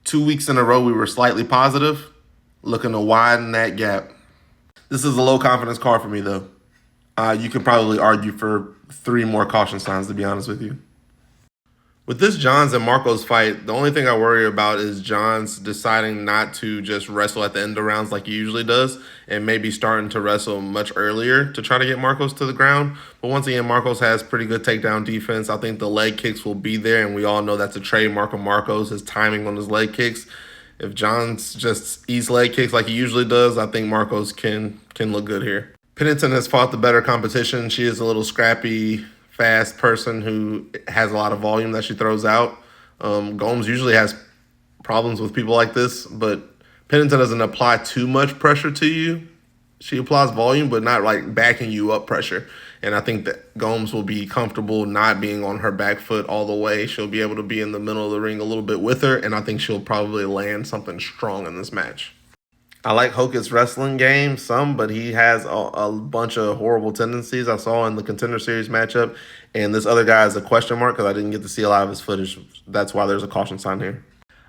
2 weeks in a row, we were slightly positive, looking to widen that gap. This is a low confidence card for me, though. You could probably argue for 3 more caution signs, to be honest with you. With this Johns and Marcos fight, the only thing I worry about is Johns deciding not to just wrestle at the end of rounds like he usually does, and maybe starting to wrestle much earlier to try to get Marcos to the ground. But once again, Marcos has pretty good takedown defense. I think the leg kicks will be there, and we all know that's a trademark of Marcos, his timing on his leg kicks. If Johns just eats leg kicks like he usually does, I think Marcos can look good here. Pennington has fought the better competition. She is a little scrappy, fast person who has a lot of volume that she throws out. Gomes usually has problems with people like this, but Pennington doesn't apply too much pressure to you. She applies volume, but not like backing you up pressure. And I think that Gomes will be comfortable not being on her back foot all the way. She'll be able to be in the middle of the ring a little bit with her, and I think she'll probably land something strong in this match. I like Hokett's wrestling game some, but he has a bunch of horrible tendencies I saw in the Contender Series matchup. And this other guy is a question mark because I didn't get to see a lot of his footage. That's why there's a caution sign here.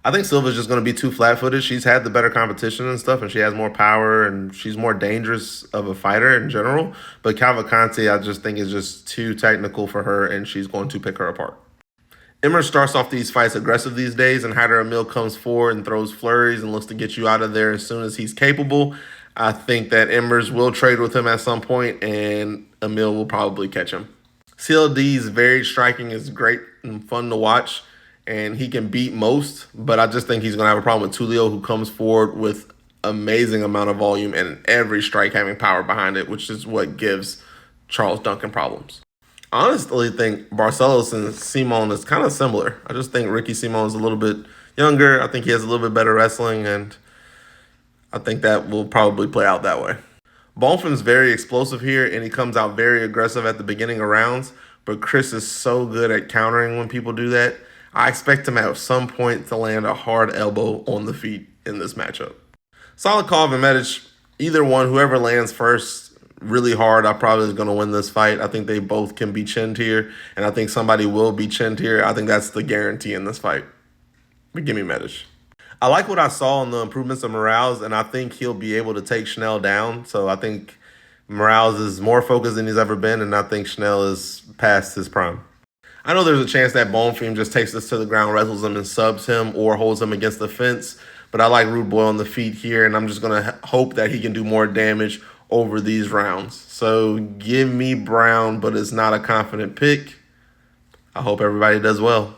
I think Silva's just going to be too flat-footed. She's had the better competition and stuff, and she has more power, and she's more dangerous of a fighter in general. But Cavalcante, I just think, is just too technical for her, and she's going to pick her apart. Emmer starts off these fights aggressive these days, and Hyder Emil comes forward and throws flurries and looks to get you out of there as soon as he's capable. I think that Emmers will trade with him at some point, and Emil will probably catch him. CLD's very striking, is great and fun to watch, and he can beat most, but I just think he's going to have a problem with Tulio, who comes forward with amazing amount of volume and every strike having power behind it, which is what gives Charles Duncan problems. I honestly think Barcelos and Simon is kind of similar. I just think Ricky Simon is a little bit younger. I think he has a little bit better wrestling, and I think that will probably play out that way. Bonfim's very explosive here, and he comes out very aggressive at the beginning of rounds, but Chris is so good at countering when people do that. I expect him at some point to land a hard elbow on the feet in this matchup. Salikov and Medic, either one, whoever lands first, really hard, I probably is going to win this fight. I think they both can be chinned here, and I think somebody will be chinned here. I think that's the guarantee in this fight. But give me Medic. I like what I saw in the improvements of Morales, and I think he'll be able to take Schnell down. So I think Morales is more focused than he's ever been, and I think Schnell is past his prime. I know there's a chance that Bonfim just takes this to the ground, wrestles him, and subs him or holds him against the fence. But I like Rude Boy on the feet here, and I'm just going to hope that he can do more damage over these rounds. So give me Brown, but it's not a confident pick. I hope everybody does well.